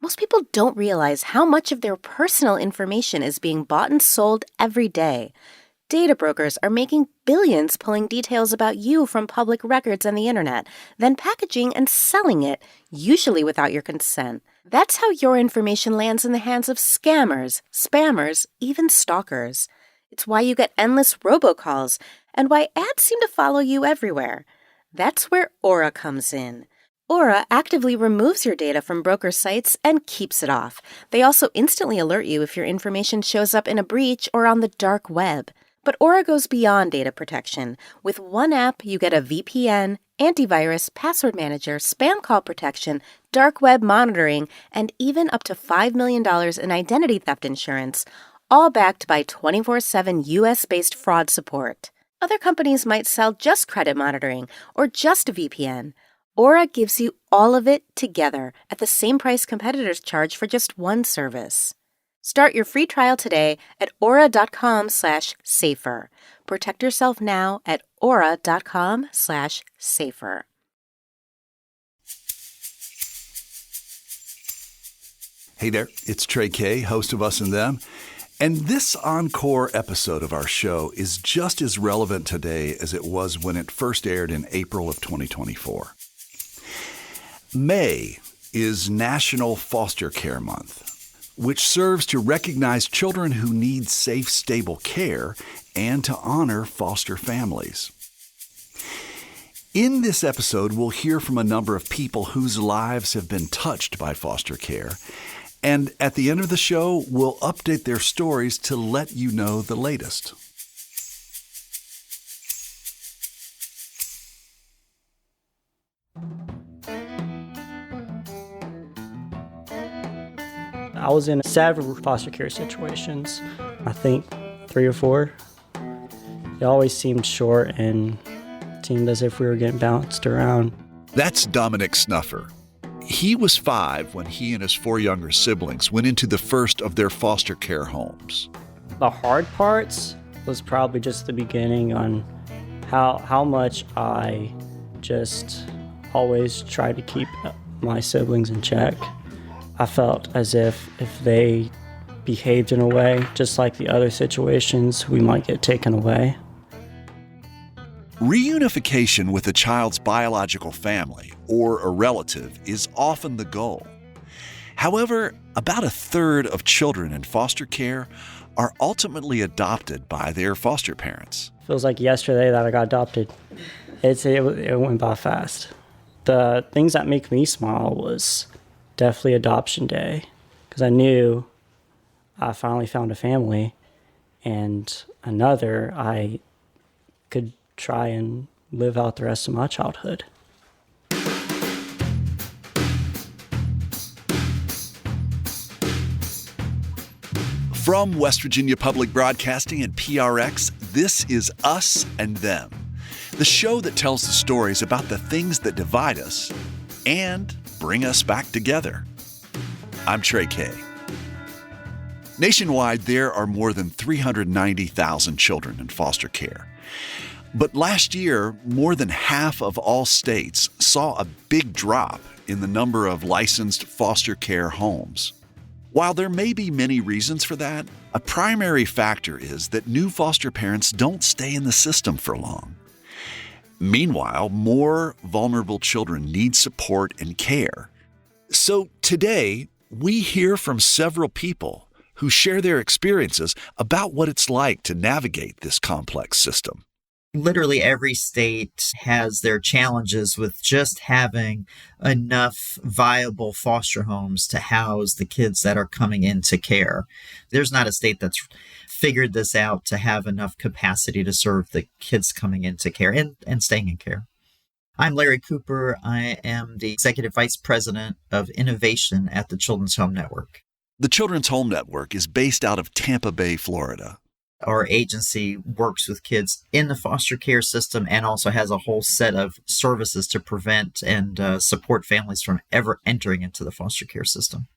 Most people don't realize how much of their personal information is being bought and sold every day. Data brokers are making billions pulling details about you from public records and the internet, then packaging and selling it, usually without your consent. That's how your information lands in the hands of scammers, spammers, even stalkers. It's why you get endless robocalls and why ads seem to follow you everywhere. That's where Aura comes in. Aura actively removes your data from broker sites and keeps it off. They also instantly alert you if your information shows up in a breach or on the dark web. But Aura goes beyond data protection. With one app, you get a VPN, antivirus, password manager, spam call protection, dark web monitoring, and even up to $5 million in identity theft insurance, all backed by 24/7 US-based fraud support. Other companies might sell just credit monitoring or just a VPN. Aura gives you all of it together at the same price competitors charge for just one service. Start your free trial today at aura.com/safer. Protect yourself now at aura.com/safer. Hey there, it's Trey K, host of Us and Them. And this Encore episode of our show is just as relevant today as it was when it first aired in April of 2024. May is National Foster Care Month, which serves to recognize children who need safe, stable care and to honor foster families. In this episode, we'll hear from a number of people whose lives have been touched by foster care. And at the end of the show, we'll update their stories to let you know the latest. I was in several foster care situations, I think 3 or 4. They always seemed short and seemed as if we were getting bounced around. That's Dominic Snuffer. He was 5 when he and his 4 younger siblings went into the first of their foster care homes. The hard parts was probably just the beginning on how much I just always tried to keep my siblings in check. I felt as if they behaved in a way, just like the other situations, we might get taken away. Reunification with a child's biological family or a relative is often the goal. However, about a third of children in foster care are ultimately adopted by their foster parents. Feels like yesterday that I got adopted. It went by fast. The things that make me smile was definitely adoption day, because I knew I finally found a family, and another I could try and live out the rest of my childhood. From West Virginia Public Broadcasting and PRX, this is Us and Them, the show that tells the stories about the things that divide us and bring us back together. I'm Trey K. Nationwide, there are more than 390,000 children in foster care. But last year, more than half of all states saw a big drop in the number of licensed foster care homes. While there may be many reasons for that, a primary factor is that new foster parents don't stay in the system for long. Meanwhile, more vulnerable children need support and care. So today, we hear from several people who share their experiences about what it's like to navigate this complex system. Literally every state has their challenges with just having enough viable foster homes to house the kids that are coming into care. There's not a state that's figured this out to have enough capacity to serve the kids coming into care and staying in care. I'm Larry Cooper. I am the Executive Vice President of Innovation at the Children's Home Network. The Children's Home Network is based out of Tampa Bay, Florida. Our agency works with kids in the foster care system and also has a whole set of services to prevent and support families from ever entering into the foster care system.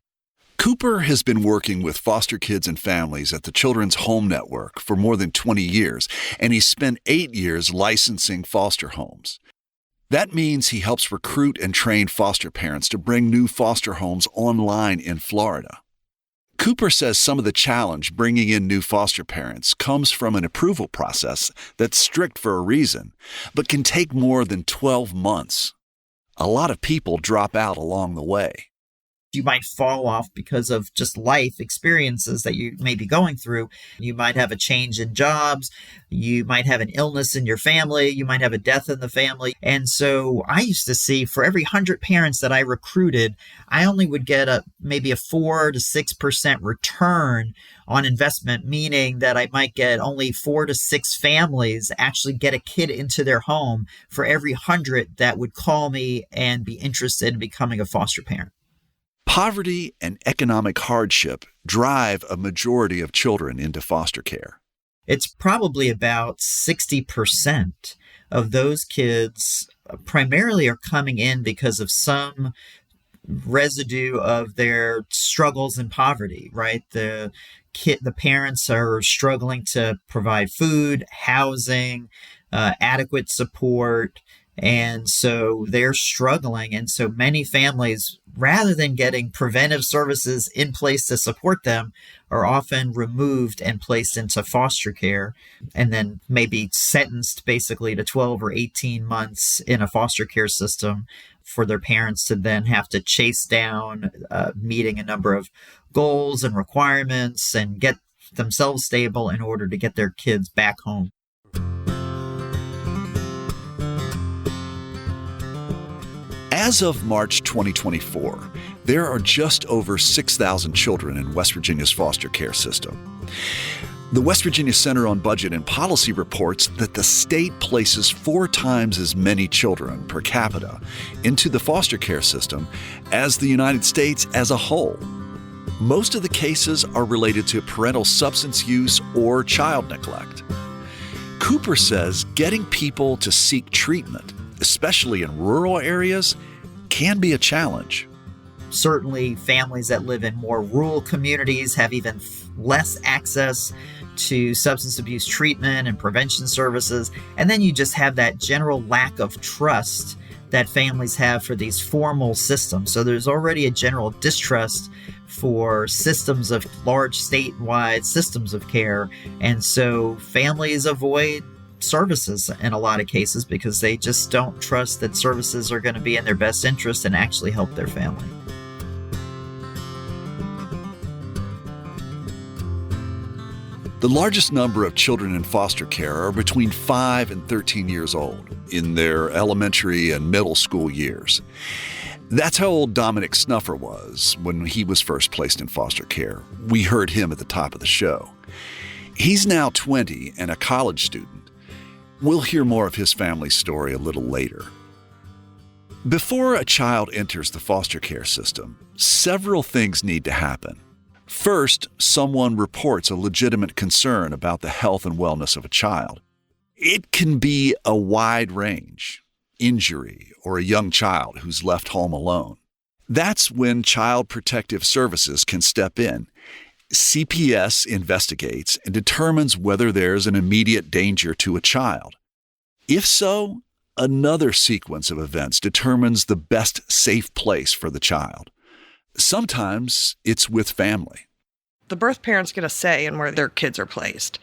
Cooper has been working with foster kids and families at the Children's Home Network for more than 20 years, and he's spent 8 years licensing foster homes. That means he helps recruit and train foster parents to bring new foster homes online in Florida. Cooper says some of the challenge bringing in new foster parents comes from an approval process that's strict for a reason, but can take more than 12 months. A lot of people drop out along the way. You might fall off because of just life experiences that you may be going through. You might have a change in jobs. You might have an illness in your family. You might have a death in the family. And so I used to see for every 100 parents that I recruited, I only would get maybe a 4 to 6% return on investment, meaning that I might get only 4 to 6 families actually get a kid into their home for every 100 that would call me and be interested in becoming a foster parent. Poverty and economic hardship drive a majority of children into foster care. It's probably about 60% of those kids primarily are coming in because of some residue of their struggles in poverty, right? The parents are struggling to provide food, housing, adequate support. And so they're struggling. And so many families, rather than getting preventive services in place to support them, are often removed and placed into foster care and then maybe sentenced basically to 12 or 18 months in a foster care system for their parents to then have to chase down, meeting a number of goals and requirements and get themselves stable in order to get their kids back home. As of March 2024, there are just over 6,000 children in West Virginia's foster care system. The West Virginia Center on Budget and Policy reports that the state places 4 times as many children per capita into the foster care system as the United States as a whole. Most of the cases are related to parental substance use or child neglect. Cooper says getting people to seek treatment, especially in rural areas, can be a challenge. Certainly, families that live in more rural communities have even less access to substance abuse treatment and prevention services. And then you just have that general lack of trust that families have for these formal systems. So there's already a general distrust for systems of large statewide systems of care. And so families avoid services in a lot of cases because they just don't trust that services are going to be in their best interest and actually help their family. The largest number of children in foster care are between 5 and 13 years old, in their elementary and middle school years. That's how old Dominic Snuffer was when he was first placed in foster care. We heard him at the top of the show. He's now 20 and a college student. We'll hear more of his family's story a little later. Before a child enters the foster care system, several things need to happen. First, someone reports a legitimate concern about the health and wellness of a child. It can be a wide range, injury, or a young child who's left home alone. That's when Child Protective Services can step in. CPS investigates and determines whether there's an immediate danger to a child. If so, another sequence of events determines the best safe place for the child. Sometimes it's with family. The birth parents get a say in where their kids are placed.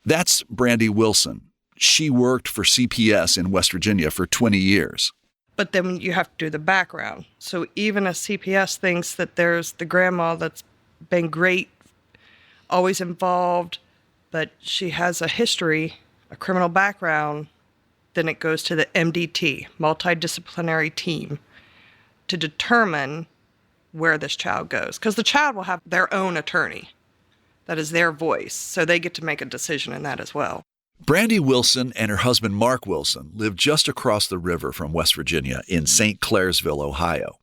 That's Brandy Wilson. She worked for CPS in West Virginia for 20 years. But then you have to do the background. So even a CPS thinks that there's the grandma that's been great, always involved, but she has a history, a criminal background, then it goes to the MDT, multidisciplinary team, to determine where this child goes. Because the child will have their own attorney. That is their voice. So they get to make a decision in that as well. Brandy Wilson and her husband Mark Wilson live just across the river from West Virginia in St. Clairsville, Ohio.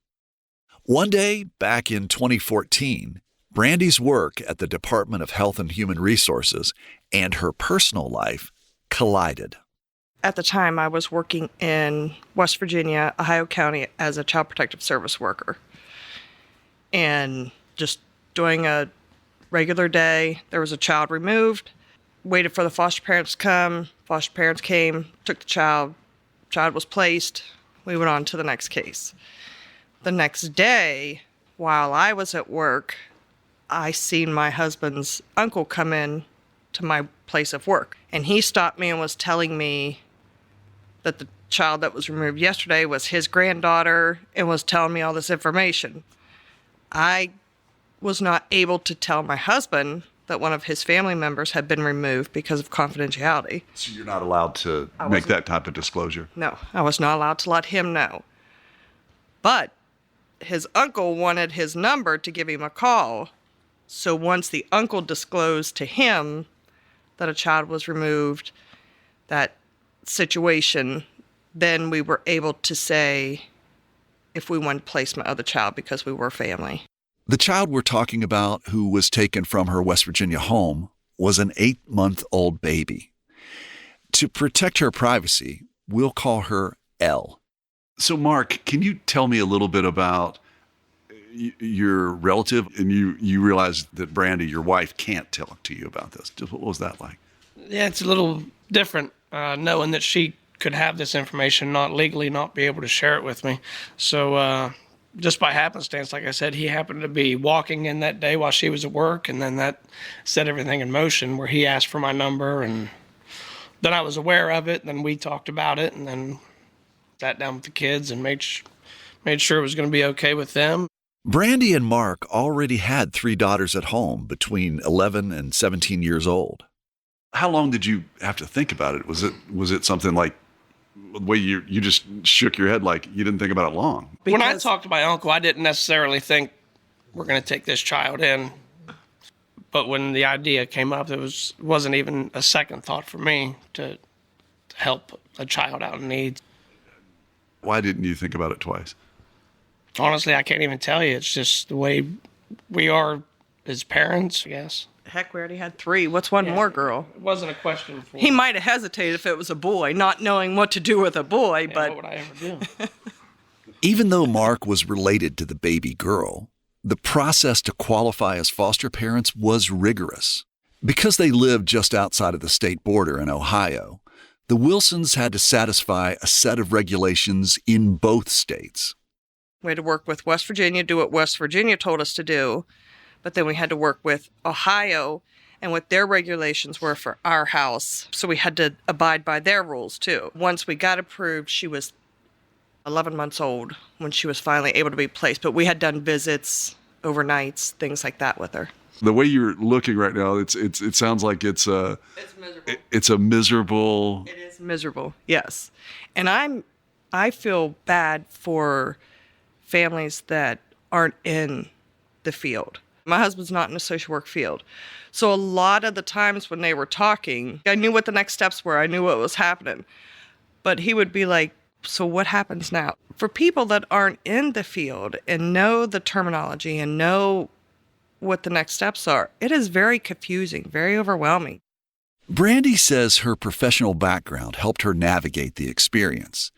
One day, back in 2014, Brandy's work at the Department of Health and Human Resources and her personal life collided. At the time, I was working in West Virginia, Ohio County as a Child Protective Service worker. And just doing a regular day, there was a child removed, waited for the foster parents to come. Foster parents came, took the child. Child was placed. We went on to the next case. The next day, while I was at work, I seen my husband's uncle come in to my place of work. And he stopped me and was telling me that the child that was removed yesterday was his granddaughter and was telling me all this information. I was not able to tell my husband that one of his family members had been removed because of confidentiality. So you're not allowed to make that type of disclosure? No, I was not allowed to let him know. But his uncle wanted his number to give him a call. So once the uncle disclosed to him that a child was removed, that situation, then we were able to say if we wanted to place my other child because we were family. The child we're talking about, who was taken from her West Virginia home, was an 8-month-old baby. To protect her privacy, we'll call her Elle. So, Mark, can you tell me a little bit about your relative? And you realize that Brandy, your wife, can't tell to you about this. Just what was that like? Yeah, it's a little different knowing that she could have this information, not legally, not be able to share it with me. So just by happenstance, like I said, he happened to be walking in that day while she was at work, and then that set everything in motion where he asked for my number, and then I was aware of it, and then we talked about it, and then sat down with the kids and made sure it was going to be okay with them. Brandy and Mark already had 3 daughters at home between 11 and 17 years old. How long did you have to think about it? Was it something like the way you just shook your head like you didn't think about it long? When I talked to my uncle, I didn't necessarily think we're going to take this child in. But when the idea came up, it wasn't even a second thought for me to help a child out in need. Why didn't you think about it twice? Honestly, I can't even tell you. It's just the way we are as parents, I guess. Heck, we already had 3. What's one more, girl? It wasn't a question for He might have hesitated if it was a boy, not knowing what to do with a boy, but... What would I ever do? Even though Mark was related to the baby girl, the process to qualify as foster parents was rigorous. Because they lived just outside of the state border in Ohio, the Wilsons had to satisfy a set of regulations in both states. We had to work with West Virginia, do what West Virginia told us to do, but then we had to work with Ohio and what their regulations were for our house. So we had to abide by their rules too. Once we got approved, she was 11 months old when she was finally able to be placed, but we had done visits, overnights, things like that with her. The way you're looking right now, it sounds like it's miserable. It's a miserable. It is miserable, yes. And I feel bad for families that aren't in the field. My husband's not in the social work field. So a lot of the times when they were talking, I knew what the next steps were. I knew what was happening. But he would be like, so what happens now? For people that aren't in the field and know the terminology and know what the next steps are, it is very confusing, very overwhelming. Brandy says her professional background helped her navigate the experience.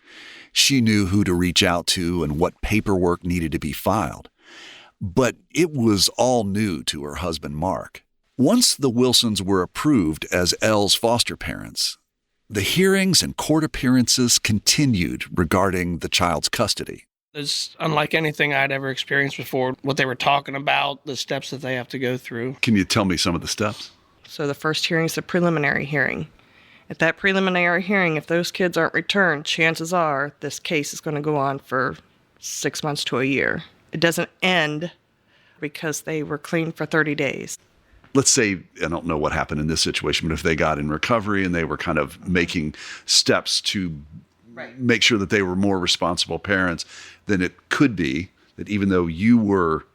She knew who to reach out to and what paperwork needed to be filed. But it was all new to her husband, Mark. Once the Wilsons were approved as Elle's foster parents, the hearings and court appearances continued regarding the child's custody. It's unlike anything I'd ever experienced before. What they were talking about, the steps that they have to go through. Can you tell me some of the steps? So the first hearing is the preliminary hearing. At that preliminary hearing, if those kids aren't returned, chances are this case is going to go on for 6 months to a year. It doesn't end because they were clean for 30 days. Let's say, I don't know what happened in this situation, but if they got in recovery and they were kind of making steps to make sure that they were more responsible parents, then it could be that even though you were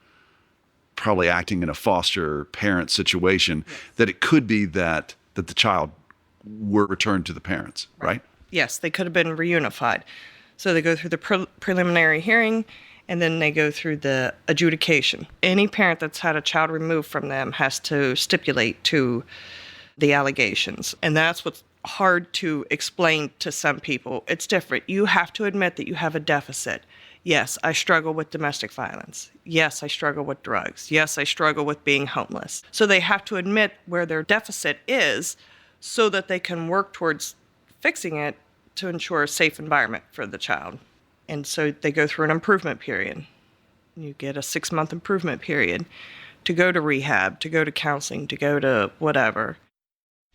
probably acting in a foster parent situation, that it could be that the child were returned to the parents, right? Yes, they could have been reunified. So they go through the preliminary hearing, and then they go through the adjudication. Any parent that's had a child removed from them has to stipulate to the allegations. And that's what's hard to explain to some people. It's different. You have to admit that you have a deficit. Yes, I struggle with domestic violence. Yes, I struggle with drugs. Yes, I struggle with being homeless. So they have to admit where their deficit is so that they can work towards fixing it to ensure a safe environment for the child. And so they go through an improvement period. You get a 6-month improvement period to go to rehab, to go to counseling, to go to whatever.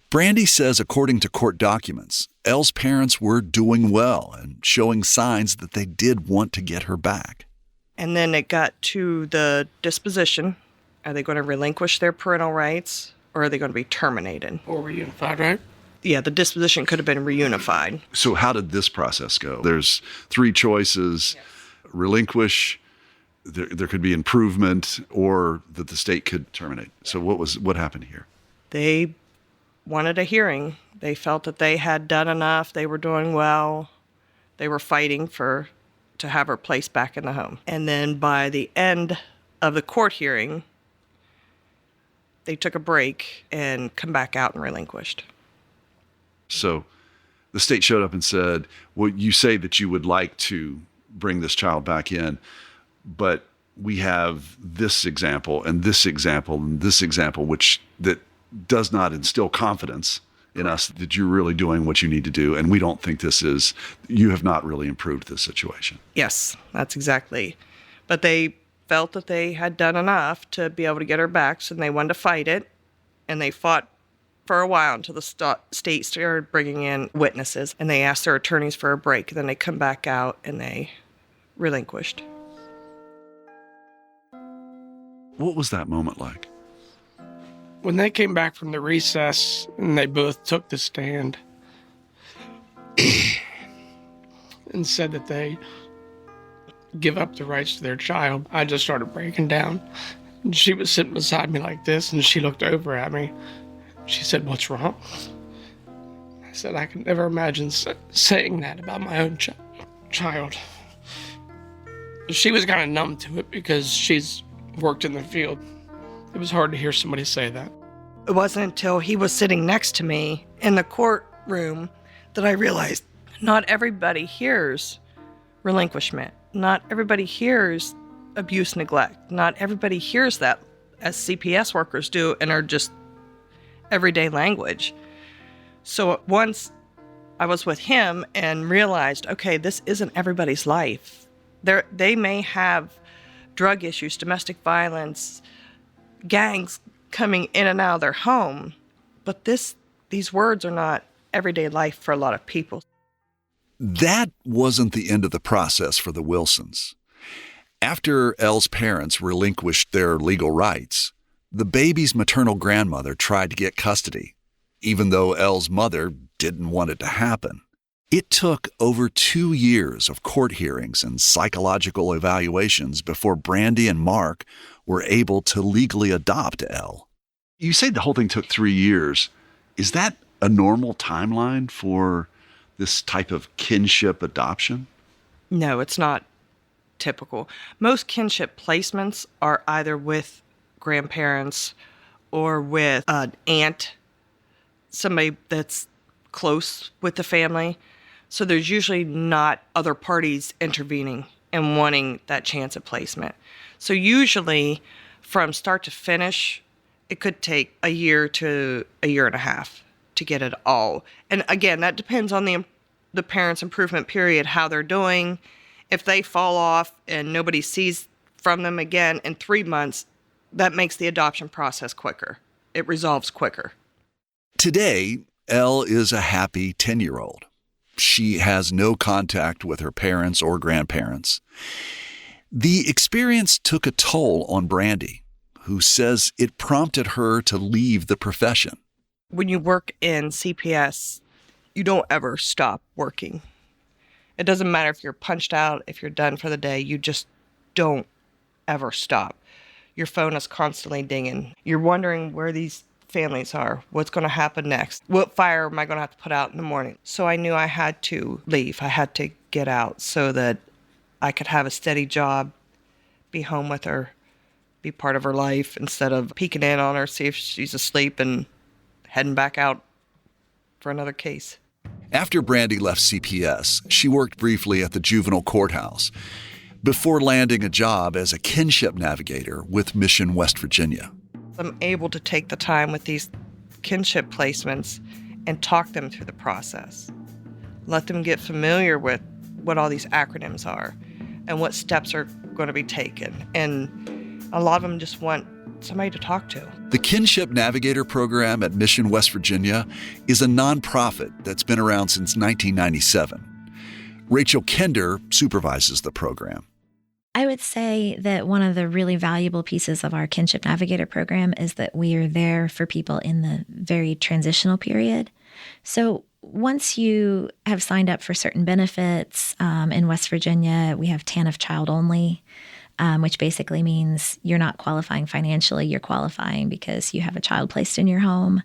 Brandy says, according to court documents, Elle's parents were doing well and showing signs that they did want to get her back. And then it got to the disposition. Are they going to relinquish their parental rights, or are they going to be terminated? Or reunified, right? Yeah, the disposition could have been reunified. So how did this process go? There's 3 choices: relinquish, there could be improvement, or that the state could terminate. So what happened here? They wanted a hearing. They felt that they had done enough. They were doing well. They were fighting to have her placed back in the home. And then by the end of the court hearing, they took a break and come back out and relinquished. So the state showed up and said, well, you say that you would like to bring this child back in, but we have this example and this example and this example, which that does not instill confidence in us that you're really doing what you need to do. And we don't think you have not really improved this situation. Yes, that's exactly. But they felt that they had done enough to be able to get her back, so they wanted to fight it. And they fought for a while until the state started bringing in witnesses, and they asked their attorneys for a break. And then they come back out and they relinquished. What was that moment like? When they came back from the recess and they both took the stand and said that they give up the rights to their child, I just started breaking down. And she was sitting beside me like this, and she looked over at me. She said, "What's wrong?" I said, "I could never imagine saying that about my own child." She was kind of numb to it because she's worked in the field. It was hard to hear somebody say that. It wasn't until he was sitting next to me in the courtroom that I realized not everybody hears relinquishment. Not everybody hears abuse, neglect. Not everybody hears that as CPS workers do and are just everyday language. So once I was with him and realized, okay, this isn't everybody's life. They may have drug issues, domestic violence, gangs coming in and out of their home, but these words are not everyday life for a lot of people. That wasn't the end of the process for the Wilsons. After Elle's parents relinquished their legal rights, the baby's maternal grandmother tried to get custody, even though Elle's mother didn't want it to happen. It took over 2 years of court hearings and psychological evaluations before Brandy and Mark were able to legally adopt Elle. You say the whole thing took 3 years. Is that a normal timeline for this type of kinship adoption? No, it's not typical. Most kinship placements are either with grandparents or with an aunt, somebody that's close with the family. So there's usually not other parties intervening and wanting that chance at placement. So usually from start to finish, it could take a year to a year and a half to get it all. And again, that depends on the parents' improvement period, how they're doing. If they fall off and nobody sees from them again in 3 months, that makes the adoption process quicker. It resolves quicker. Today, Elle is a happy 10-year-old. She has no contact with her parents or grandparents. The experience took a toll on Brandy, who says it prompted her to leave the profession. When you work in CPS, you don't ever stop working. It doesn't matter if you're punched out, if you're done for the day, you just don't ever stop. Your phone is constantly dinging. You're wondering where these families are, what's going to happen next, what fire am I going to have to put out in the morning. So I knew I had to leave. I had to get out so that I could have a steady job, be home with her, be part of her life instead of peeking in on her, see if she's asleep and heading back out for another case. After Brandy left CPS, she worked briefly at the juvenile courthouse before landing a job as a kinship navigator with Mission, West Virginia. I'm able to take the time with these kinship placements and talk them through the process. Let them get familiar with what all these acronyms are and what steps are going to be taken. And a lot of them just want somebody to talk to. The Kinship Navigator program at Mission, West Virginia is a nonprofit that's been around since 1997. Rachel Kender supervises the program. I would say that one of the really valuable pieces of our Kinship Navigator program is that we are there for people in the very transitional period. So once you have signed up for certain benefits, in West Virginia, we have TANF child only, which basically means you're not qualifying financially, you're qualifying because you have a child placed in your home.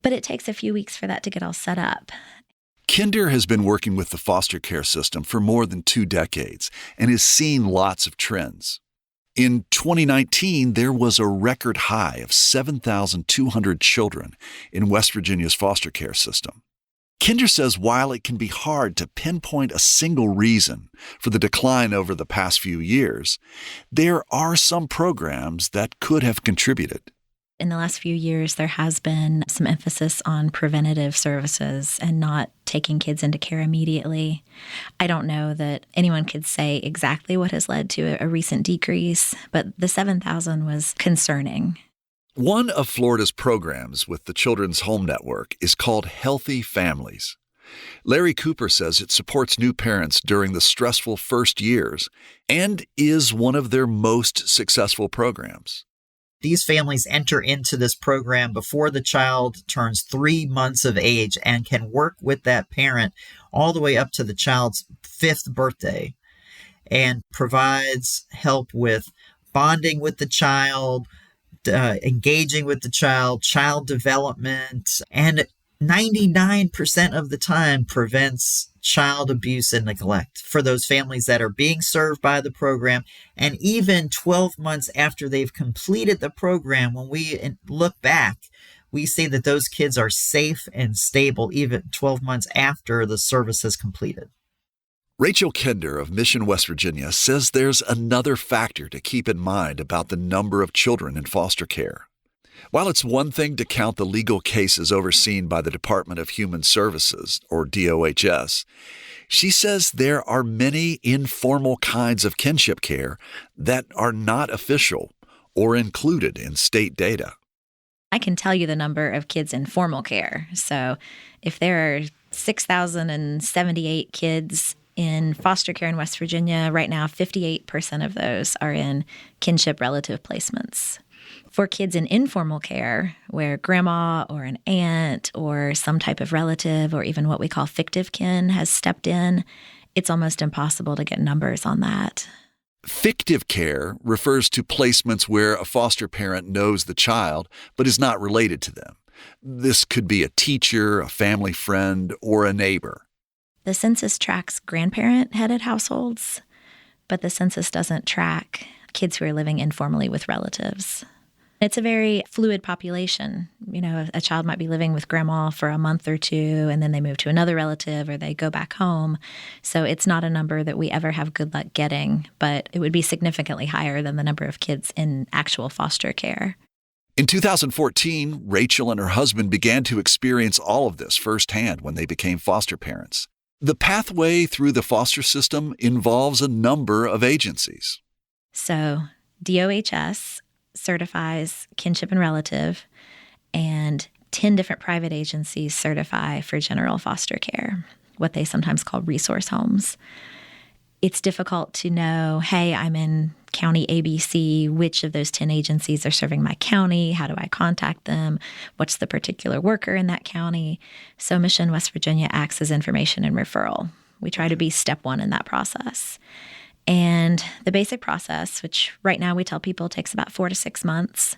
But it takes a few weeks for that to get all set up. Kinder has been working with the foster care system for more than 2 decades and has seen lots of trends. In 2019, there was a record high of 7,200 children in West Virginia's foster care system. Kinder says while it can be hard to pinpoint a single reason for the decline over the past few years, there are some programs that could have contributed. In the last few years, there has been some emphasis on preventative services and not taking kids into care immediately. I don't know that anyone could say exactly what has led to a recent decrease, but the 7,000 was concerning. One of Florida's programs with the Children's Home Network is called Healthy Families. Larry Cooper says it supports new parents during the stressful first years and is one of their most successful programs. These families enter into this program before the child turns 3 months of age and can work with that parent all the way up to the child's 5th birthday and provides help with bonding with the child, engaging with the child development, and 99% of the time prevents child abuse and neglect for those families that are being served by the program. And even 12 months after they've completed the program, when we look back, we see that those kids are safe and stable even 12 months after the service is completed. Rachel Kender of Mission, West Virginia, says there's another factor to keep in mind about the number of children in foster care. While it's one thing to count the legal cases overseen by the Department of Human Services, or DOHS, she says there are many informal kinds of kinship care that are not official or included in state data. I can tell you the number of kids in formal care. So if there are 6,078 kids in foster care in West Virginia, right now 58% of those are in kinship relative placements. For kids in informal care, where grandma or an aunt or some type of relative or even what we call fictive kin has stepped in, it's almost impossible to get numbers on that. Fictive care refers to placements where a foster parent knows the child but is not related to them. This could be a teacher, a family friend, or a neighbor. The census tracks grandparent-headed households, but the census doesn't track kids who are living informally with relatives. It's a very fluid population. You know, a child might be living with grandma for a month or two, and then they move to another relative or they go back home. So it's not a number that we ever have good luck getting, but it would be significantly higher than the number of kids in actual foster care. In 2014, Rachel and her husband began to experience all of this firsthand when they became foster parents. The pathway through the foster system involves a number of agencies. So DOHS certifies kinship and relative, and 10 different private agencies certify for general foster care, what they sometimes call resource homes. It's difficult to know, hey, I'm in county ABC, which of those 10 agencies are serving my county? How do I contact them? What's the particular worker in that county? So Mission West Virginia acts as information and referral. We try to be step one in that process. And the basic process, which right now we tell people takes about 4 to 6 months,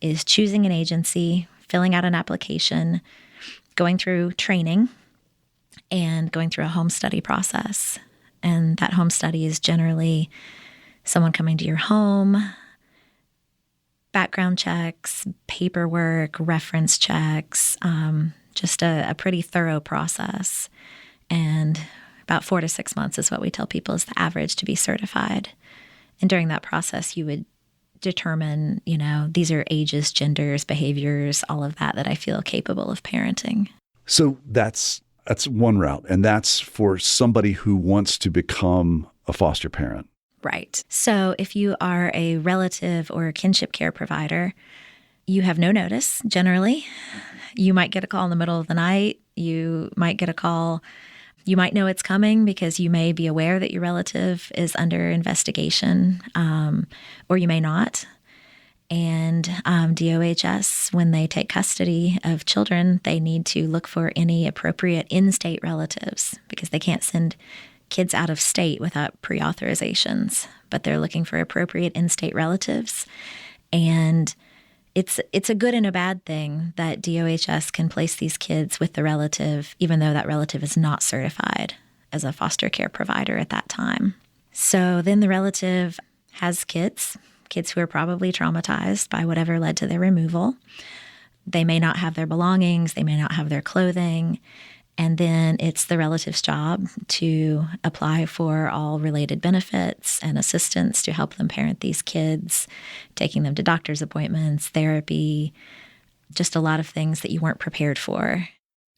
is choosing an agency, filling out an application, going through training, and going through a home study process. And that home study is generally someone coming to your home, background checks, paperwork, reference checks, just a pretty thorough process. And about 4 to 6 months is what we tell people is the average to be certified. And during that process, you would determine, these are ages, genders, behaviors, all of that I feel capable of parenting. So that's That's one route, and that's for somebody who wants to become a foster parent. Right. So if you are a relative or a kinship care provider, you have no notice generally. You might get a call in the middle of the night. You might get a call. You might know it's coming because you may be aware that your relative is under investigation, or you may not. And DOHS, when they take custody of children, they need to look for any appropriate in-state relatives because they can't send kids out of state without pre-authorizations. But they're looking for appropriate in-state relatives. And it's a good and a bad thing that DOHS can place these kids with the relative, even though that relative is not certified as a foster care provider at that time. So then the relative has kids who are probably traumatized by whatever led to their removal. They may not have their belongings. They may not have their clothing. And then it's the relative's job to apply for all related benefits and assistance to help them parent these kids, taking them to doctor's appointments, therapy, just a lot of things that you weren't prepared for.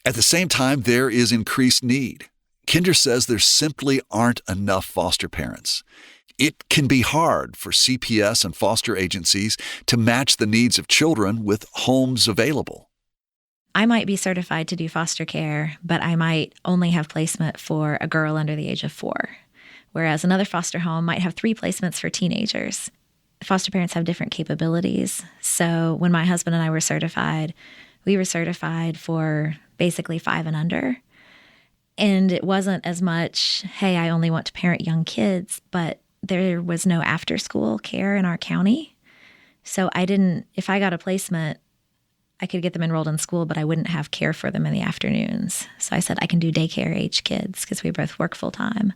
At the same time, there is increased need. Kinder says there simply aren't enough foster parents. It can be hard for CPS and foster agencies to match the needs of children with homes available. I might be certified to do foster care, but I might only have placement for a girl under the age of 4, whereas another foster home might have 3 placements for teenagers. Foster parents have different capabilities. So when my husband and I were certified, we were certified for basically 5 and under. And it wasn't as much, hey, I only want to parent young kids, but there was no after-school care in our county. So if I got a placement, I could get them enrolled in school, but I wouldn't have care for them in the afternoons. So I said I can do daycare age kids because we both work full-time.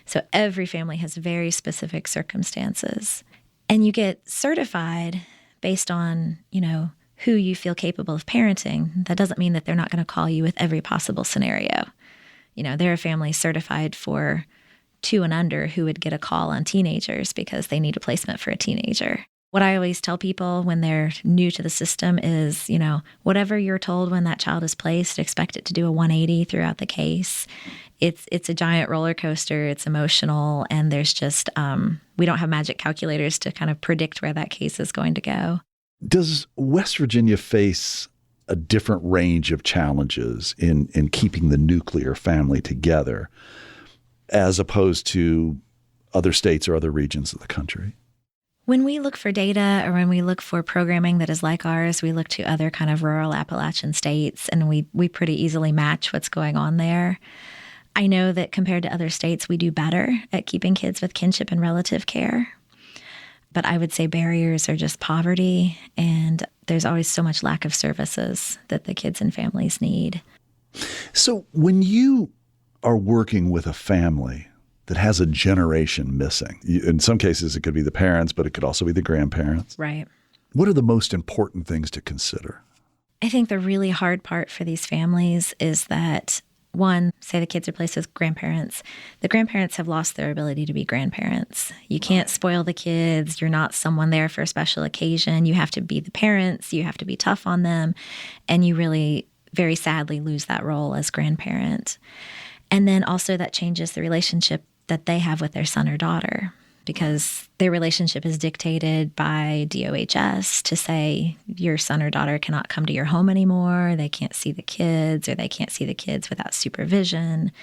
So every family has very specific circumstances. And you get certified based on, who you feel capable of parenting. That doesn't mean that they're not going to call you with every possible scenario. There are families certified for 2 and under who would get a call on teenagers because they need a placement for a teenager. What I always tell people when they're new to the system is, whatever you're told when that child is placed, expect it to do a 180 throughout the case. It's a giant roller coaster. It's emotional. And there's just, we don't have magic calculators to kind of predict where that case is going to go. Does West Virginia face a different range of challenges in keeping the nuclear family together as opposed to other states or other regions of the country? When we look for data or when we look for programming that is like ours, we look to other kind of rural Appalachian states, and we pretty easily match what's going on there. I know that compared to other states, we do better at keeping kids with kinship and relative care. But I would say barriers are just poverty, and there's always so much lack of services that the kids and families need. So when you are working with a family that has a generation missing, in some cases it could be the parents, but it could also be the grandparents. Right. What are the most important things to consider? I think the really hard part for these families is that, one, say the kids are placed with grandparents. The grandparents have lost their ability to be grandparents. You can't spoil the kids. You're not someone there for a special occasion. You have to be the parents. You have to be tough on them. And you really, very sadly, lose that role as grandparent. And then also that changes the relationship that they have with their son or daughter, because their relationship is dictated by DOHS to say your son or daughter cannot come to your home anymore. They can't see the kids, or they can't see the kids without supervision.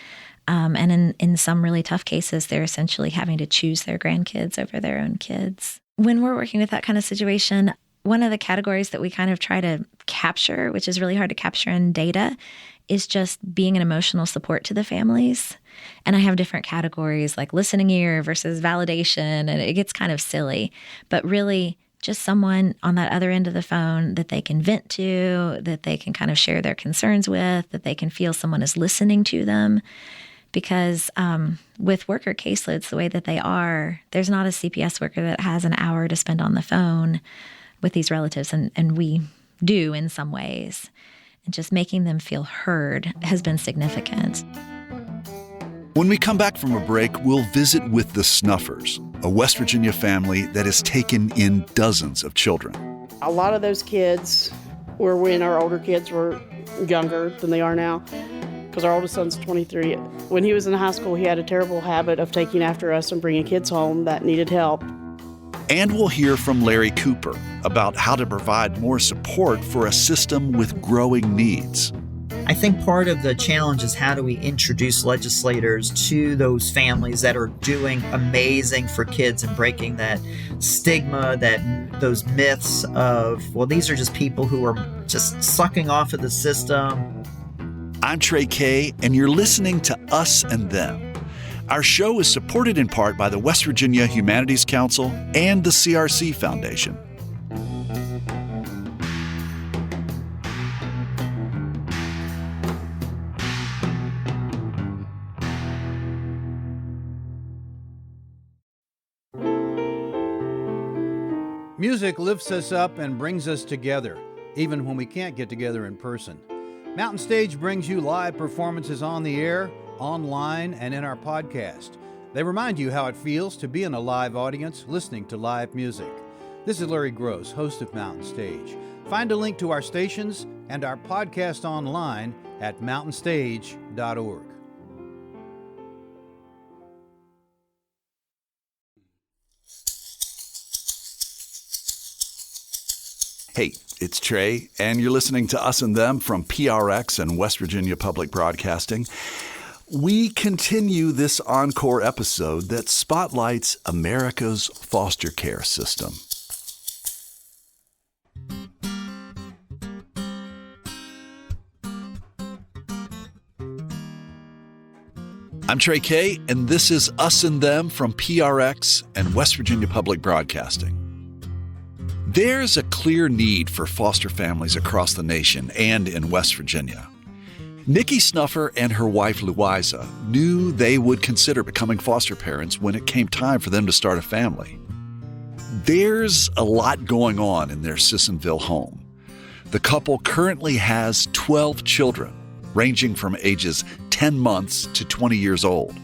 And in some really tough cases, they're essentially having to choose their grandkids over their own kids. When we're working with that kind of situation, one of the categories that we kind of try to capture, which is really hard to capture in data, is just being an emotional support to the families. And I have different categories like listening ear versus validation, and it gets kind of silly. But really, just someone on that other end of the phone that they can vent to, that they can kind of share their concerns with, that they can feel someone is listening to them. Because with worker caseloads the way that they are, there's not a CPS worker that has an hour to spend on the phone with these relatives, and we do in some ways. And just making them feel heard has been significant. When we come back from a break, we'll visit with the Snuffers, a West Virginia family that has taken in dozens of children. A lot of those kids were when our older kids were younger than they are now. because our oldest son's 23. When he was in high school, he had a terrible habit of taking after us and bringing kids home that needed help. And we'll hear from Larry Cooper about how to provide more support for a system with growing needs. I think part of the challenge is how do we introduce legislators to those families that are doing amazing for kids and breaking that stigma, those myths of, well, these are just people who are just sucking off of the system. I'm Trey Kay, and you're listening to Us and Them. Our show is supported in part by the West Virginia Humanities Council and the CRC Foundation. Music lifts us up and brings us together, even when we can't get together in person. Mountain Stage brings you live performances on the air, online, and in our podcast. They remind you how it feels to be in a live audience listening to live music. This is Larry Gross, host of Mountain Stage. Find a link to our stations and our podcast online at mountainstage.org. Hey, it's Trey, and you're listening to Us and Them from PRX and West Virginia Public Broadcasting. We continue this Encore episode that spotlights America's foster care system. I'm Trey Kay, and this is Us and Them from PRX and West Virginia Public Broadcasting. There's a clear need for foster families across the nation and in West Virginia. Nikki Snuffer and her wife Louisa knew they would consider becoming foster parents when it came time for them to start a family. There's a lot going on in their Sissonville home. The couple currently has 12 children, ranging from ages 10 months to 20 years old.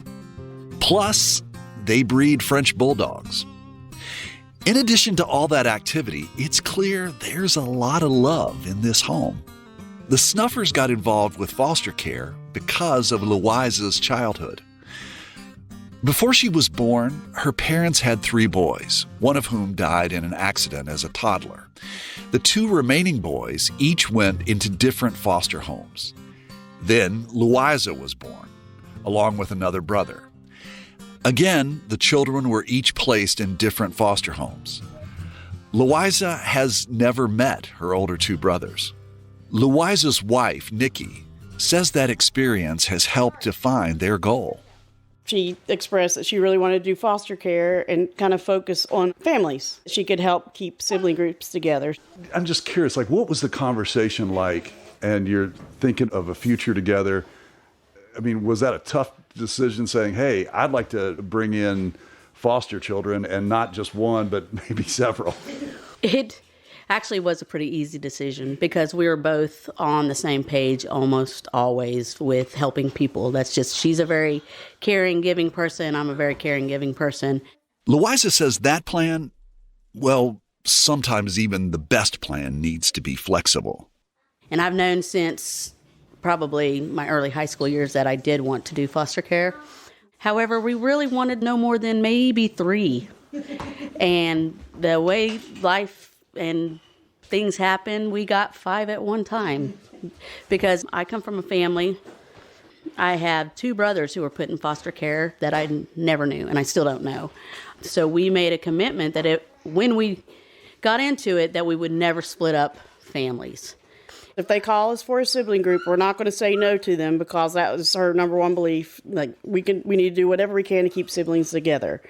Plus, they breed French bulldogs. In addition to all that activity, it's clear there's a lot of love in this home. The Snuffers got involved with foster care because of Louisa's childhood. Before she was born, her parents had 3 boys, one of whom died in an accident as a toddler. The 2 remaining boys each went into different foster homes. Then Louisa was born, along with another brother. Again, the children were each placed in different foster homes. Louisa has never met her older 2 brothers. Louisa's wife, Nikki, says that experience has helped define their goal. She expressed that she really wanted to do foster care and kind of focus on families. She could help keep sibling groups together. I'm just curious, what was the conversation like? And you're thinking of a future together. I mean, was that a tough decision saying, hey, I'd like to bring in foster children and not just one, but maybe several? It actually was a pretty easy decision because we were both on the same page almost always with helping people. That's just, she's a very caring, giving person. I'm a very caring, giving person. Louisa says that plan, well, sometimes even the best plan needs to be flexible. And I've known since probably my early high school years that I did want to do foster care. However, we really wanted no more than maybe 3. And the way life and things happen, we got 5 at one time. Because I come from a family, I have 2 brothers who were put in foster care that I never knew, and I still don't know. So we made a commitment that when we got into it, that we would never split up families. If they call us for a sibling group, we're not going to say no to them because that was her number one belief. We need to do whatever we can to keep siblings together.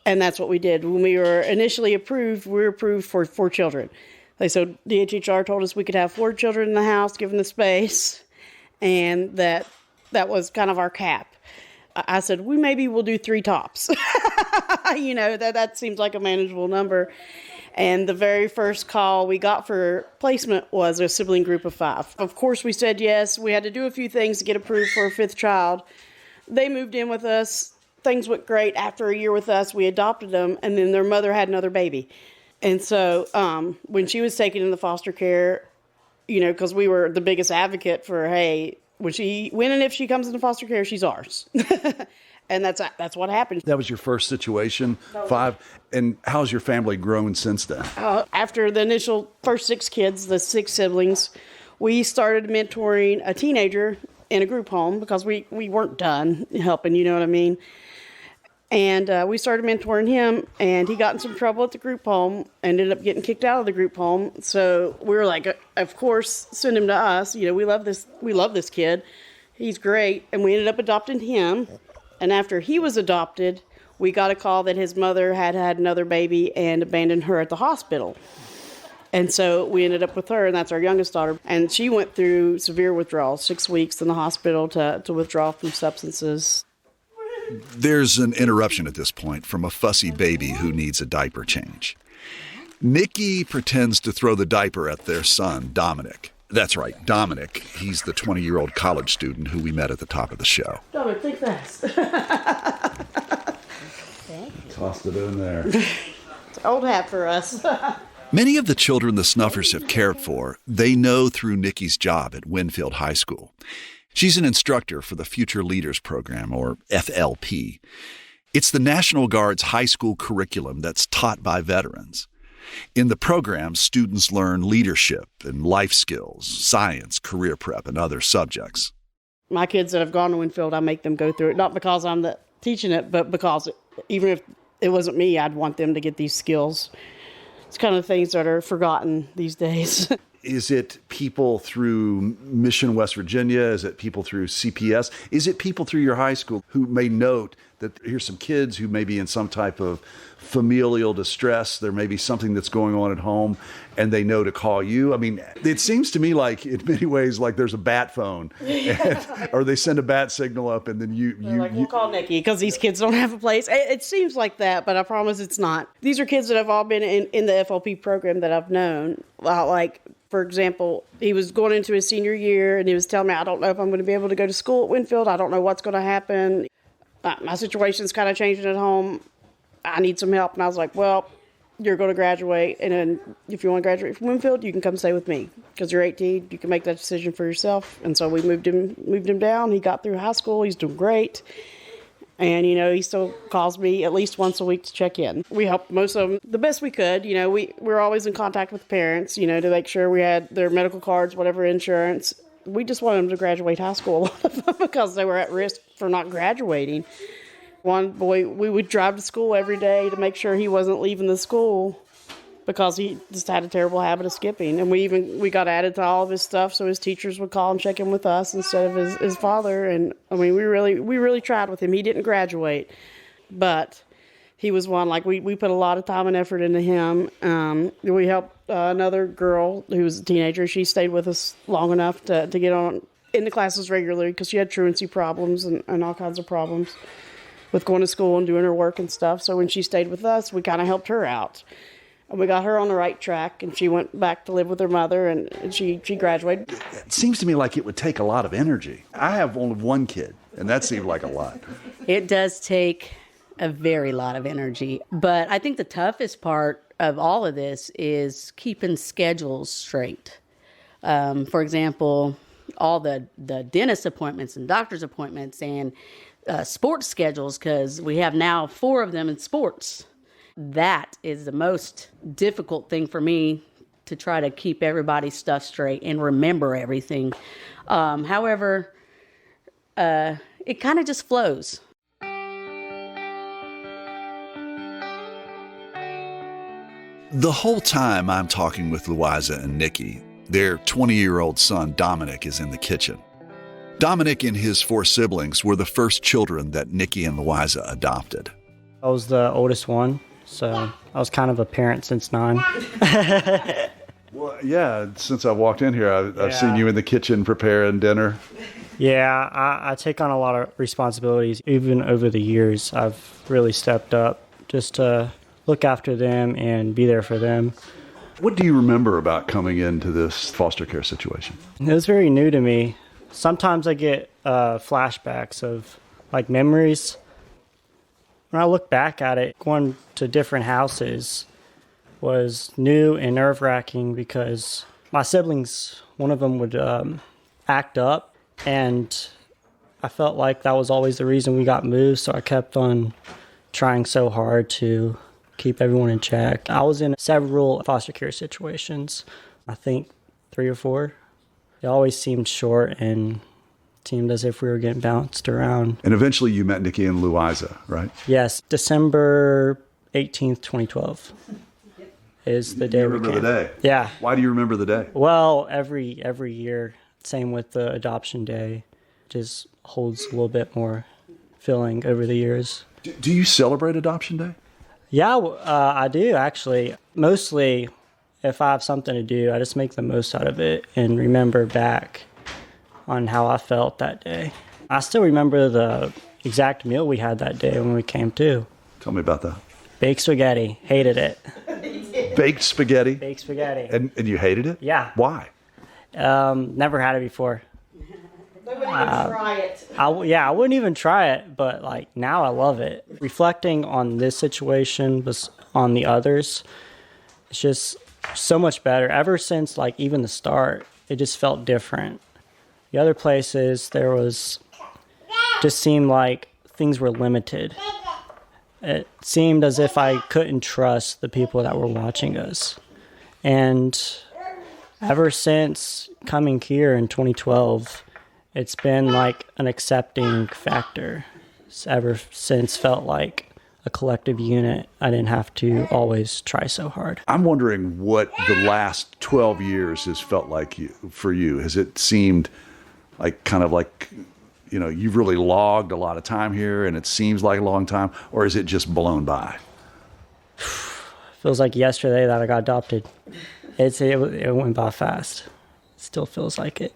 And that's what we did. When we were initially approved, we were approved for 4 children. So DHHR told us we could have 4 children in the house, given the space, and that was kind of our cap. I said, maybe we'll do 3 tops. That seems like a manageable number. And the very first call we got for placement was a sibling group of 5. Of course, we said yes. We had to do a few things to get approved for a 5th child. They moved in with us. Things went great. After a year with us, we adopted them, and then their mother had another baby. And so when she was taken into foster care, because we were the biggest advocate for, hey, when and if she comes into foster care, she's ours. And that's what happened. That was your first situation, 5. And how's your family grown since then? After the initial first 6 kids, the 6 siblings, we started mentoring a teenager in a group home because we weren't done helping, you know what I mean? And we started mentoring him, and he got in some trouble at the group home, ended up getting kicked out of the group home. So we were like, of course, send him to us. You know, we love this kid. He's great. And we ended up adopting him. And after he was adopted, we got a call that his mother had another baby and abandoned her at the hospital. And so we ended up with her, and that's our youngest daughter. And she went through severe withdrawal, 6 weeks in the hospital to withdraw from substances. There's an interruption at this point from a fussy baby who needs a diaper change. Nikki pretends to throw the diaper at their son, Dominic. That's right, Dominic. He's the 20-year-old college student who we met at the top of the show. Dominic, think fast. Tossed it in there. It's an old hat for us. Many of the children the Snuffers have cared for, they know through Nikki's job at Winfield High School. She's an instructor for the Future Leaders Program, or FLP. It's the National Guard's high school curriculum that's taught by veterans. In the program, students learn leadership and life skills, science, career prep, and other subjects. My kids that have gone to Winfield, I make them go through it, not because I'm teaching it, but because even if it wasn't me, I'd want them to get these skills. It's kind of things that are forgotten these days. Is it people through Mission, West Virginia? Is it people through CPS? Is it people through your high school who may note that here's some kids who may be in some type of familial distress? There may be something that's going on at home, and they know to call you. I mean, it seems to me like, in many ways, like there's a bat phone, or they send a bat signal up, and then we'll call Nikki because these kids don't have a place. It seems like that, but I promise it's not. These are kids that have all been in the FLP program that I've known. Like, for example, he was going into his senior year, and he was telling me, I don't know if I'm going to be able to go to school at Winfield. I don't know what's going to happen. My situation's kind of changing at home. I need some help. And I was like, well, you're going to graduate. And then if you want to graduate from Winfield, you can come stay with me because you're 18. You can make that decision for yourself. And so we moved him down. He got through high school. He's doing great. And, you know, he still calls me at least once a week to check in. We helped most of them the best we could. You know, we're always in contact with parents, you know, to make sure we had their medical cards, whatever insurance. We just wanted them to graduate high school, a lot of them, because they were at risk for not graduating. One boy, we would drive to school every day to make sure he wasn't leaving the school because he just had a terrible habit of skipping. And we got added to all of his stuff, so his teachers would call and check in with us instead of his father. And I mean, we really tried with him. He didn't graduate, but he was one, like we put a lot of time and effort into him. We helped another girl who was a teenager. She stayed with us long enough to get on into classes regularly because she had truancy problems and all kinds of problems with going to school and doing her work and stuff. So when she stayed with us, we kind of helped her out. And we got her on the right track, and she went back to live with her mother, and she graduated. It seems to me like it would take a lot of energy. I have only one kid, and that seemed like a lot. It does take a very lot of energy. But I think the toughest part of all of this is keeping schedules straight. For example, all the dentist appointments and doctor's appointments and sports schedules, because we have now 4 of them in sports. That is the most difficult thing for me, to try to keep everybody's stuff straight and remember everything. However, it kind of just flows. The whole time I'm talking with Louisa and Nikki, their 20-year-old son Dominic is in the kitchen. Dominic and his 4 siblings were the first children that Nikki and Louisa adopted. I was the oldest one, so I was kind of a parent since 9. Well, yeah, since I walked in here, I've seen you in the kitchen preparing dinner. Yeah, I take on a lot of responsibilities. Even over the years, I've really stepped up just to look after them and be there for them. What do you remember about coming into this foster care situation? It was very new to me. Sometimes I get flashbacks of like memories. When I look back at it, going to different houses was new and nerve-wracking because my siblings, one of them would act up, And I felt like that was always the reason we got moved, so I kept on trying so hard to keep everyone in check. I was in several foster care situations, I think 3 or 4. They always seemed short and seemed as if we were getting bounced around. And eventually you met Nikki and Louisa, right? Yes, December 18th, 2012 is the day we came. You remember the day? Yeah. Why do you remember the day? Well, every year, same with the adoption day, just holds a little bit more feeling over the years. Do you celebrate Adoption Day? Yeah, I do actually. Mostly, if I have something to do, I just make the most out of it and remember back on how I felt that day. I still remember the exact meal we had that day when we came to. Tell me about that. Baked spaghetti. Hated it. Baked spaghetti? Baked spaghetti. And you hated it? Yeah. Why? Never had it before. They wouldn't even try it. I wouldn't even try it, but like now I love it. Reflecting on this situation, but on the others, it's just so much better. Ever since like even the start, it just felt different. The other places just seemed like things were limited. It seemed as if I couldn't trust the people that were watching us. And ever since coming here in 2012, it's been like an accepting factor. It's ever since felt like a collective unit. I didn't have to always try so hard. I'm wondering what the last 12 years has felt like for you. Has it seemed like kind of like, you know, you've really logged a lot of time here and it seems like a long time, or is it just blown by? Feels like yesterday that I got adopted. It went by fast. It still feels like it.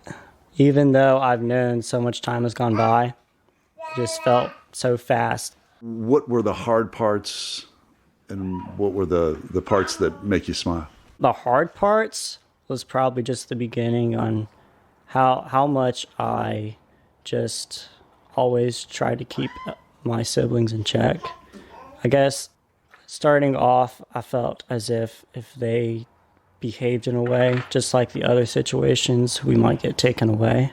Even though I've known so much time has gone by, it just felt so fast. What were the hard parts and what were the parts that make you smile? The hard parts was probably just the beginning on how much I just always tried to keep my siblings in check. I guess starting off, I felt as if they behaved in a way, just like the other situations, we might get taken away.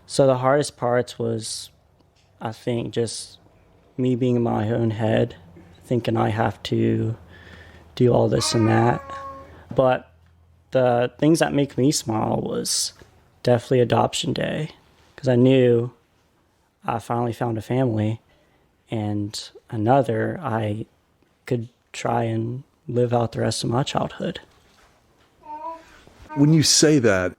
So the hardest parts was, I think, just me being in my own head, thinking I have to do all this and that. But the things that make me smile was definitely adoption day, because I knew I finally found a family, and another I could try and live out the rest of my childhood. When you say that,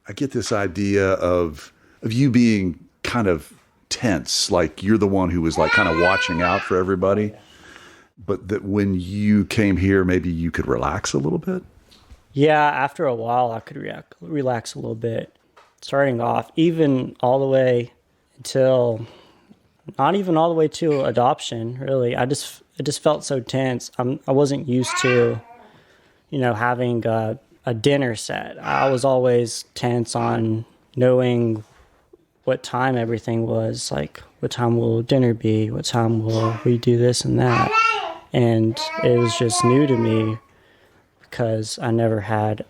I get this idea of you being kind of tense, like you're the one who was like kind of watching out for everybody, but that when you came here, maybe you could relax a little bit? Yeah, after a while, I could relax a little bit. Starting off, even all the way until, not even all the way to adoption, really. It just felt so tense. I wasn't used to, having a dinner set. I was always tense on knowing what time everything was, like what time will dinner be, what time will we do this and that. And it was just new to me because I never had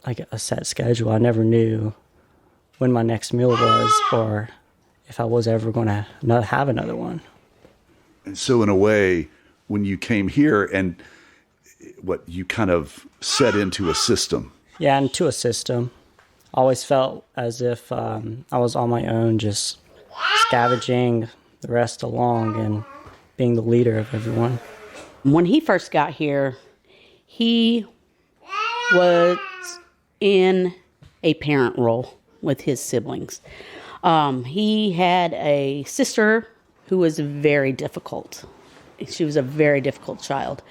like a set schedule. I never knew when my next meal was or if I was ever going to not have another one. And so in a way, when you came here and you kind of set into a system. Yeah, into a system. Always felt as if I was on my own, just scavenging the rest along and being the leader of everyone. When he first got here, he was in a parent role with his siblings. He had a sister who was very difficult. She was a very difficult child.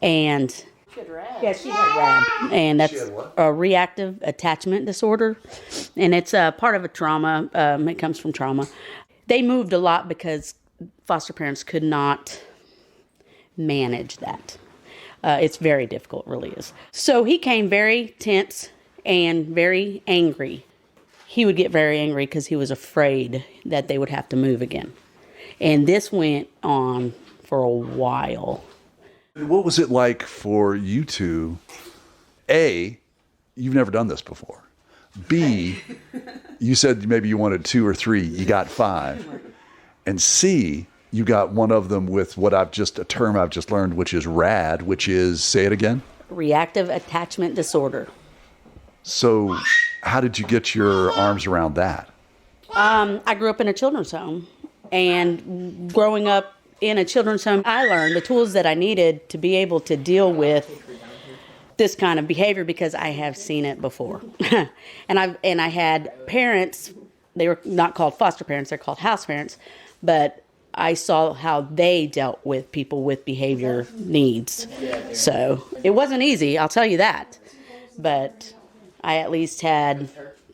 And she had RAD. And that's a reactive attachment disorder. And it's a part of a trauma. It comes from trauma. They moved a lot because foster parents could not manage that. It's very difficult, it really is. So he came very tense and very angry. He would get very angry because he was afraid that they would have to move again. And this went on for a while. What was it like for you two? You've never done this before. B, you said maybe you wanted 2 or 3, you got 5. And C, you got one of them with a term I've just learned, which is RAD, which is, say it again? Reactive attachment disorder. So how did you get your arms around that? I grew up in a children's home, and growing up in a children's home, I learned the tools that I needed to be able to deal with this kind of behavior because I have seen it before. and I had parents, they were not called foster parents, they're called house parents, but I saw how they dealt with people with behavior needs. So it wasn't easy, I'll tell you that, but I at least had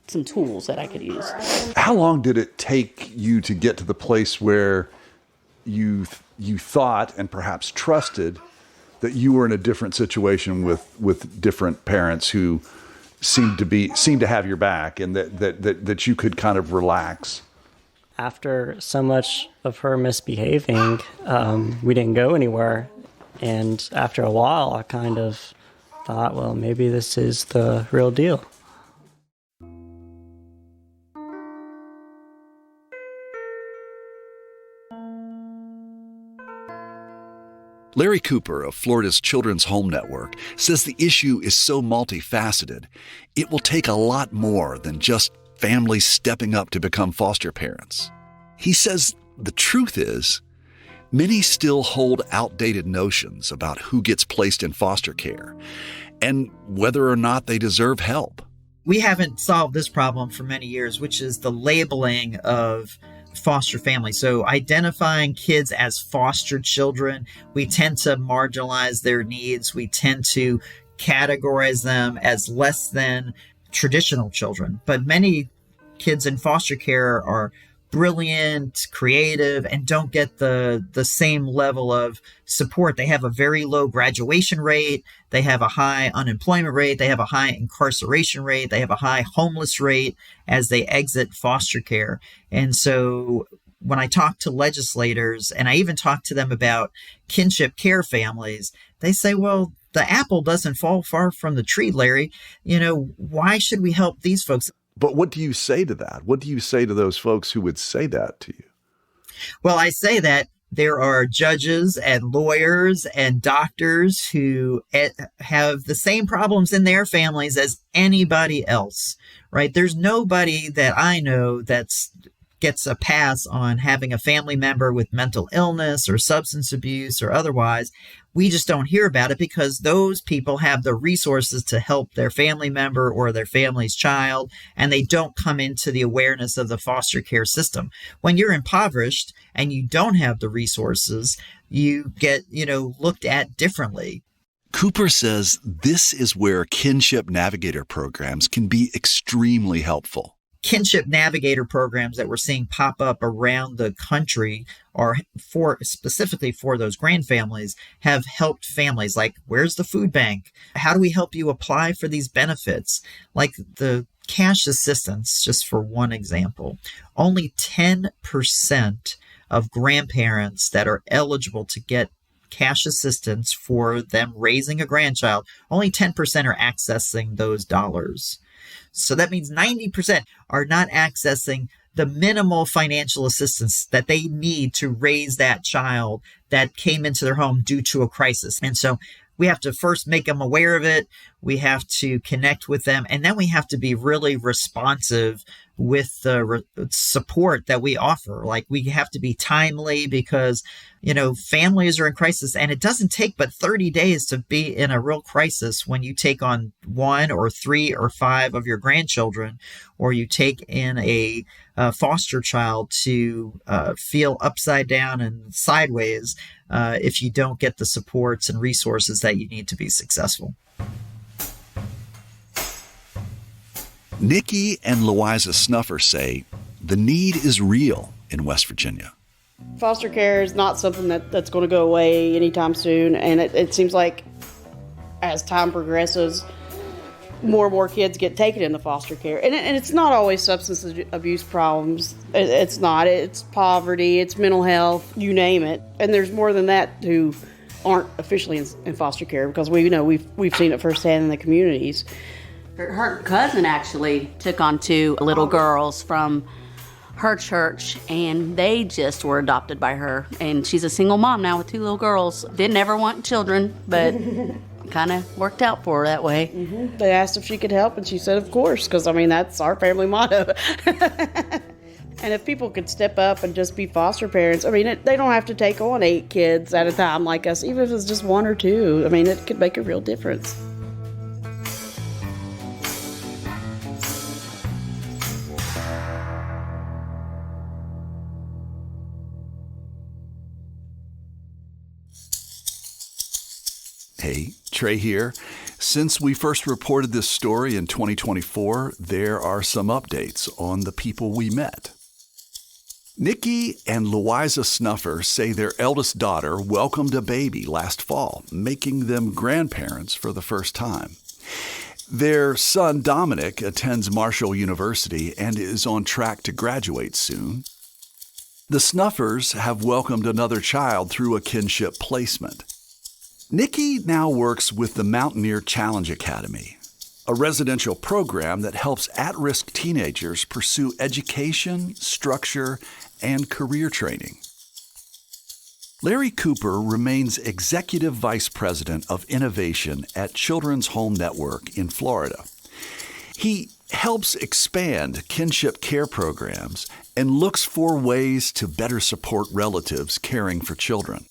some tools that I could use. How long did it take you to get to the place where you thought and perhaps trusted that you were in a different situation with different parents who seemed to have your back, and that you could kind of relax? After so much of her misbehaving, we didn't go anywhere. And after a while, I kind of thought, well, maybe this is the real deal. Larry Cooper of Florida's Children's Home Network says the issue is so multifaceted, it will take a lot more than just families stepping up to become foster parents. He says the truth is, many still hold outdated notions about who gets placed in foster care and whether or not they deserve help. We haven't solved this problem for many years, which is the labeling of foster families. So identifying kids as foster children, we tend to marginalize their needs. We tend to categorize them as less than traditional children. But many kids in foster care are brilliant, creative, and don't get the same level of support. They have a very low graduation rate. They have a high unemployment rate. They have a high incarceration rate. They have a high homeless rate as they exit foster care. And so when I talk to legislators, and I even talk to them about kinship care families, they say, well, the apple doesn't fall far from the tree, Larry. Why should we help these folks? But what do you say to that? What do you say to those folks who would say that to you? Well, I say that there are judges and lawyers and doctors who have the same problems in their families as anybody else, right? There's nobody that I know gets a pass on having a family member with mental illness or substance abuse or otherwise. We just don't hear about it because those people have the resources to help their family member or their family's child, and they don't come into the awareness of the foster care system. When you're impoverished and you don't have the resources, you get, looked at differently. Cooper says this is where kinship navigator programs can be extremely helpful. Kinship navigator programs that we're seeing pop up around the country are specifically for those grand families, have helped families like, where's the food bank? How do we help you apply for these benefits? Like the cash assistance, just for one example, only 10% of grandparents that are eligible to get cash assistance for them raising a grandchild, only 10% are accessing those dollars. So that means 90% are not accessing the minimal financial assistance that they need to raise that child that came into their home due to a crisis. And so we have to first make them aware of it. We have to connect with them. And then we have to be really responsive with the support that we offer. Like, we have to be timely because, families are in crisis, and it doesn't take but 30 days to be in a real crisis when you take on 1 or 3 or 5 of your grandchildren, or you take in a foster child to feel upside down and sideways if you don't get the supports and resources that you need to be successful. Nikki and Louisa Snuffer say the need is real in West Virginia. Foster care is not something that's going to go away anytime soon, and it seems like as time progresses, more and more kids get taken into foster care. And it's not always substance abuse problems. It's not. It's poverty, it's mental health, you name it. And there's more than that who aren't officially in foster care, because we've seen it firsthand in the communities. Her cousin actually took on 2 little girls from her church, and they just were adopted by her. And she's a single mom now with 2 little girls. Didn't ever want children, but kind of worked out for her that way. They asked if she could help, and she said, of course, because, I mean, that's our family motto. And if people could step up and just be foster parents, I mean, they don't have to take on 8 kids at a time like us, even if it's just 1 or 2. I mean, it could make a real difference. Hey, Trey here. Since we first reported this story in 2024, there are some updates on the people we met. Nikki and Louisa Snuffer say their eldest daughter welcomed a baby last fall, making them grandparents for the first time. Their son Dominic attends Marshall University and is on track to graduate soon. The Snuffers have welcomed another child through a kinship placement. Nikki now works with the Mountaineer Challenge Academy, a residential program that helps at-risk teenagers pursue education, structure, and career training. Larry Cooper remains Executive Vice President of Innovation at Children's Home Network in Florida. He helps expand kinship care programs and looks for ways to better support relatives caring for children.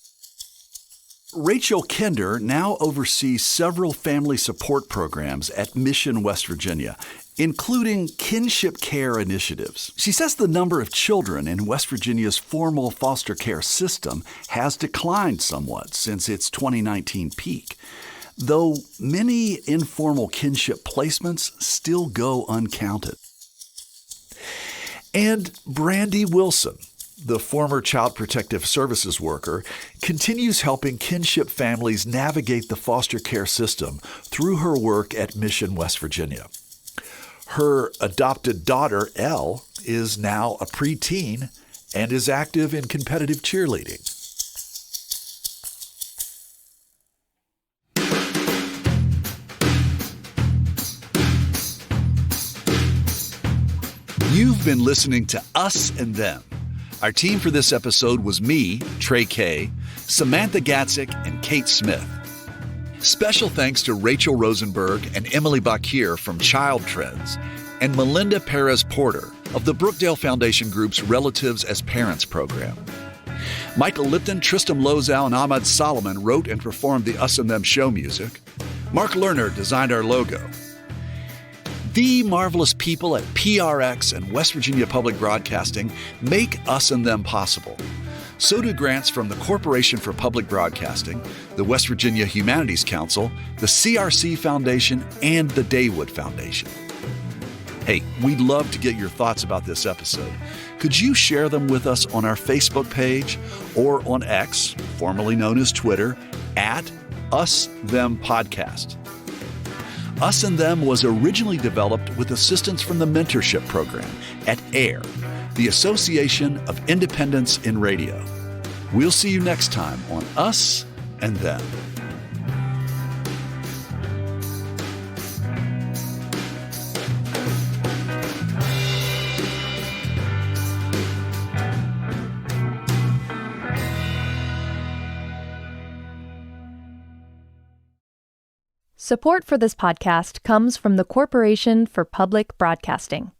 Rachel Kinder now oversees several family support programs at Mission, West Virginia, including kinship care initiatives. She says the number of children in West Virginia's formal foster care system has declined somewhat since its 2019 peak, though many informal kinship placements still go uncounted. And Brandy Wilson, the former Child Protective Services worker, continues helping kinship families navigate the foster care system through her work at Mission, West Virginia. Her adopted daughter, Elle, is now a preteen and is active in competitive cheerleading. You've been listening to Us and Them. Our team for this episode was me, Trey Kay, Samantha Gatzik, and Kate Smith. Special thanks to Rachel Rosenberg and Emily Bakir from Child Trends, and Melinda Perez Porter of the Brookdale Foundation Group's Relatives as Parents program. Michael Lipton, Tristam Lozow, and Ahmad Solomon wrote and performed the Us and Them show music. Mark Lerner designed our logo. The marvelous people at PRX and West Virginia Public Broadcasting make Us and Them possible. So do grants from the Corporation for Public Broadcasting, the West Virginia Humanities Council, the CRC Foundation, and the Daywood Foundation. Hey, we'd love to get your thoughts about this episode. Could you share them with us on our Facebook page or on X, formerly known as Twitter, at Us Them Podcast? Us and Them was originally developed with assistance from the mentorship program at AIR, the Association of Independents in Radio. We'll see you next time on Us and Them. Support for this podcast comes from the Corporation for Public Broadcasting.